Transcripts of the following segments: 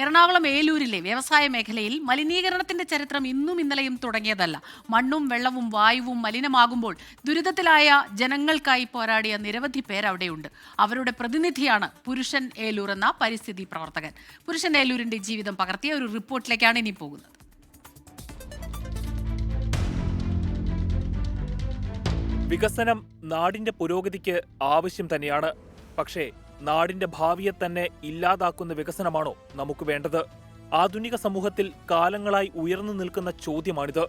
എറണാകുളം ഏലൂരിലെ വ്യവസായ മേഖലയിൽ മലിനീകരണത്തിന്റെ ചരിത്രം ഇന്നും ഇന്നലെയും തുടങ്ങിയതല്ല. മണ്ണും വെള്ളവും വായുവും മലിനമാകുമ്പോൾ ദുരിതത്തിലായ ജനങ്ങൾക്കായി പോരാടിയ നിരവധി പേരവിടെയുണ്ട്. അവരുടെ പ്രതിനിധിയാണ് പുരുഷൻ ഏലൂർ എന്ന പരിസ്ഥിതി പ്രവർത്തകൻ. പുരുഷൻ ഏലൂരിന്റെ ജീവിതം പകർത്തിയ ഒരു റിപ്പോർട്ടിലേക്കാണ് ഇനി പോകുന്നത്. വികസനം നാടിന്റെ പുരോഗതിക്ക് ആവശ്യം തന്നെയാണ്. പക്ഷേ നാടിന്റെ ഭാവിയെ തന്നെ ഇല്ലാതാക്കുന്ന വികസനമാണോ നമുക്ക് വേണ്ടത്? ആധുനിക സമൂഹത്തിൽ കാലങ്ങളായി ഉയർന്നു നിൽക്കുന്ന ചോദ്യമാണിത്.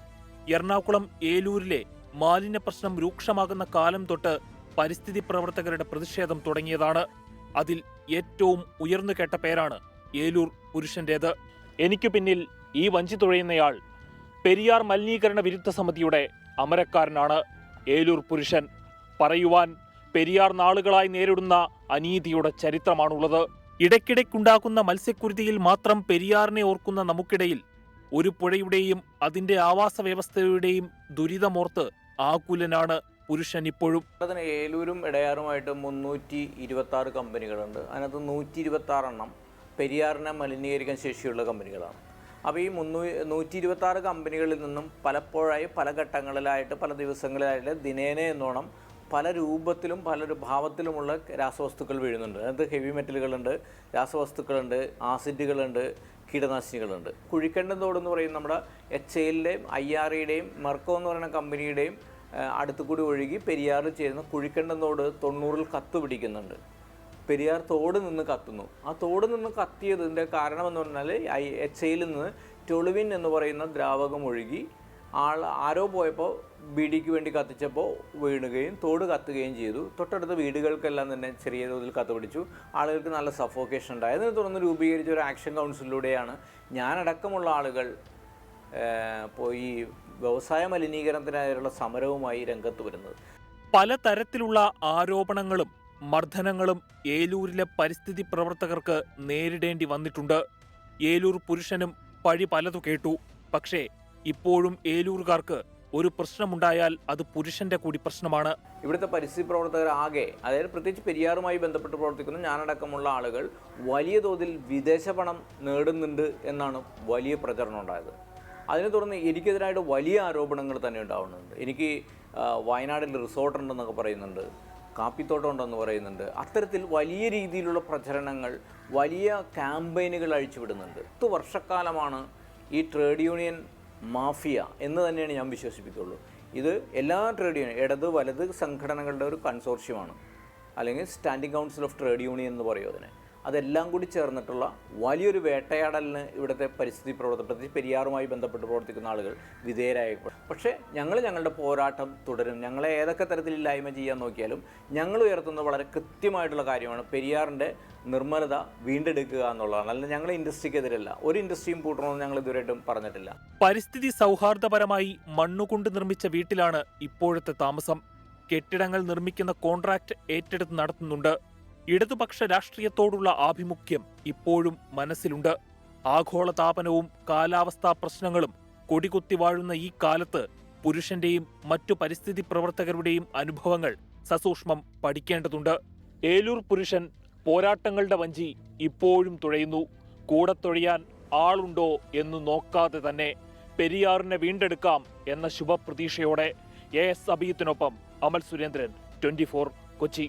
എറണാകുളം ഏലൂരിലെ മാലിന്യ പ്രശ്നം രൂക്ഷമാകുന്ന കാലം തൊട്ട് പരിസ്ഥിതി പ്രവർത്തകരുടെ പ്രതിഷേധം തുടങ്ങിയതാണ്. അതിൽ ഏറ്റവും ഉയർന്നു കേട്ട പേരാണ് ഏലൂർ പുരുഷന്റേത്. എനിക്കു പിന്നിൽ ഈ വഞ്ചി തുഴയുന്നയാൾ പെരിയാർ മലിനീകരണ വിരുദ്ധ സമിതിയുടെ അമരക്കാരനാണ്. ഏലൂർ പുരുഷൻ പറയുവാൻ പെരിയാർ നാളുകളായി നേരിടുന്ന അനീതിയുടെ ചരിത്രമാണുള്ളത്. ഇടയ്ക്കിടയ്ക്കുണ്ടാകുന്ന മത്സ്യക്കുരുതിയിൽ മാത്രം പെരിയാറിനെ ഓർക്കുന്ന നമുക്കിടയിൽ ഒരു പുഴയുടെയും അതിന്റെ ആവാസ വ്യവസ്ഥയുടെയും ദുരിതമോർത്ത് ആകുലനാണ് പുരുഷൻ ഇപ്പോഴും. ഏലൂരും ഇടയാറുമായിട്ട് 326 കമ്പനികളുണ്ട്. അതിനകത്ത് 126 എണ്ണം പെരിയാറിനെ മലിനീകരിക്കാൻ ശേഷിയുള്ള കമ്പനികളാണ്. അപ്പോൾ ഈ 126 കമ്പനികളിൽ നിന്നും പലപ്പോഴായി പല ഘട്ടങ്ങളിലായിട്ട് പല ദിവസങ്ങളിലായിട്ട് ദിനേന എന്നോണം പല രൂപത്തിലും പല ഭാവത്തിലുമുള്ള രാസവസ്തുക്കൾ വീഴുന്നുണ്ട്. അതിനകത്ത് ഹെവി മെറ്റലുകളുണ്ട്, രാസവസ്തുക്കളുണ്ട്, ആസിഡുകളുണ്ട്, കീടനാശിനികളുണ്ട്. കുഴിക്കണ്ടം തോട് എന്ന് പറയുന്ന നമ്മുടെ HALയുടെയും IREയുടെയും മെർക്കോ എന്ന് പറയുന്ന കമ്പനിയുടെയും അടുത്തുകൂടി ഒഴുകി പെരിയാറിൽ ചേരുന്ന കുഴിക്കണ്ടം തോട് 90-ൽ കത്ത് പിടിക്കുന്നുണ്ട്. പെരിയാർ തോട് നിന്ന് കത്തുന്നു. ആ തോട് നിന്ന് കത്തിയതിൻ്റെ കാരണമെന്ന് പറഞ്ഞാൽ HALയിൽ നിന്ന് ടൊളുവിൻ എന്ന് പറയുന്ന ദ്രാവകം ഒഴുകി ആരോ പോയപ്പോൾ ബീഡിക്ക് വേണ്ടി കത്തിച്ചപ്പോൾ വീണുകയും തോട് കത്തുകയും ചെയ്തു. തൊട്ടടുത്ത വീടുകൾക്കെല്ലാം തന്നെ ചെറിയ തോതിൽ കത്തുപിടിച്ചു. ആളുകൾക്ക് നല്ല സഫോക്കേഷൻ ഉണ്ടായി. അതിനെ തുടർന്ന് രൂപീകരിച്ച ഒരു ആക്ഷൻ കൗൺസിലിലൂടെയാണ് ഞാനടക്കമുള്ള ആളുകൾ ഈ വ്യവസായ മലിനീകരണത്തിനായുള്ള സമരവുമായി രംഗത്ത് വരുന്നത്. പലതരത്തിലുള്ള ആരോപണങ്ങളും മർദ്ദനങ്ങളും ഏലൂരിലെ പരിസ്ഥിതി പ്രവർത്തകർക്ക് നേരിടേണ്ടി വന്നിട്ടുണ്ട്. ഏലൂർ പുരുഷനും പഴി പലതു കേട്ടു. പക്ഷേ ഇപ്പോഴും ഏലൂർകാർക്ക് ഒരു പ്രശ്നമുണ്ടായാൽ അത് പുരുഷന്റെ കൂടി പ്രശ്നമാണ്. ഇവിടുത്തെ പരിസ്ഥിതി പ്രവർത്തകർ ആകെ, അതായത് പ്രത്യേകിച്ച് പെരിയാറുമായി ബന്ധപ്പെട്ട് പ്രവർത്തിക്കുന്ന ഞാനടക്കമുള്ള ആളുകൾ വലിയ തോതിൽ വിദേശ പണം നേടുന്നുണ്ട് എന്നാണ് വലിയ പ്രചരണം ഉണ്ടായത്. അതിനെ തുടർന്ന് എനിക്കെതിരായിട്ട് വലിയ ആരോപണങ്ങൾ തന്നെ ഉണ്ടാവുന്നുണ്ട്. എനിക്ക് വയനാട്ടിൽ റിസോർട്ട് ഉണ്ടെന്നൊക്കെ പറയുന്നുണ്ട്, കാപ്പിത്തോട്ടം ഉണ്ടെന്ന് പറയുന്നുണ്ട്. അത്തരത്തിൽ വലിയ രീതിയിലുള്ള പ്രചരണങ്ങൾ, വലിയ ക്യാമ്പയിനുകൾ അഴിച്ചുവിടുന്നുണ്ട്. 10 വർഷക്കാലമാണ് ഈ ട്രേഡ് യൂണിയൻ മാഫിയ എന്ന് തന്നെയാണ് ഞാൻ വിശ്വസിപ്പിക്കുള്ളൂ. ഇത് എല്ലാ ട്രേഡ് യൂണിയൻ, ഇടത് വലത് സംഘടനകളുടെ ഒരു കൺസോർഷ്യമാണ്, അല്ലെങ്കിൽ standing council of trade union എന്ന് പറയും അതിനെ. അതെല്ലാം കൂടി ചേർന്നിട്ടുള്ള വലിയൊരു വേട്ടയാടലിന് ഇവിടുത്തെ പരിസ്ഥിതി പ്രവർത്തകർ, പ്രത്യേകിച്ച് പെരിയാറുമായി ബന്ധപ്പെട്ട് പ്രവർത്തിക്കുന്ന ആളുകൾ വിധേയരായപ്പോൾ. പക്ഷേ ഞങ്ങളുടെ പോരാട്ടം തുടരും. ഞങ്ങളെ ഏതൊക്കെ തരത്തിലില്ലായ്മ ചെയ്യാൻ നോക്കിയാലും ഞങ്ങൾ ഉയർത്തുന്നത് വളരെ കൃത്യമായിട്ടുള്ള കാര്യമാണ്. പെരിയാറിൻ്റെ നിർമ്മലത വീണ്ടെടുക്കുക എന്നുള്ളതാണ്. അല്ല, ഞങ്ങൾ ഇൻഡസ്ട്രിക്കെതിരല്ല. ഒരു ഇൻഡസ്ട്രിയും പൂട്ടണമെന്ന് ഞങ്ങൾ ഇതുവരെയായിട്ടും പറഞ്ഞിട്ടില്ല. പരിസ്ഥിതി സൗഹാർദ്ദപരമായി മണ്ണുകൊണ്ട് നിർമ്മിച്ച വീട്ടിലാണ് ഇപ്പോഴത്തെ താമസം. കെട്ടിടങ്ങൾ നിർമ്മിക്കുന്ന കോൺട്രാക്ട് ഏറ്റെടുത്ത് നടത്തുന്നുണ്ട്. ഇടതുപക്ഷ രാഷ്ട്രീയത്തോടുള്ള ആഭിമുഖ്യം ഇപ്പോഴും മനസ്സിലുണ്ട്. ആഗോളതാപനവും കാലാവസ്ഥാ പ്രശ്നങ്ങളും കൊടികുത്തി വാഴുന്ന ഈ കാലത്ത് പുരുഷന്റെയും മറ്റു പരിസ്ഥിതി പ്രവർത്തകരുടെയും അനുഭവങ്ങൾ സസൂക്ഷ്മം പഠിക്കേണ്ടതുണ്ട്. ഏലൂർ പുരുഷൻ പോരാട്ടങ്ങളുടെ വഞ്ചി ഇപ്പോഴും തുഴയുന്നു. കൂടെ തുഴയാൻ ആളുണ്ടോ എന്ന് നോക്കാതെ തന്നെ പെരിയാറിനെ വീണ്ടെടുക്കാം എന്ന ശുഭപ്രതീക്ഷയോടെ. AS അബീത്തിനൊപ്പം അമൽ സുരേന്ദ്രൻ, 24 കൊച്ചി.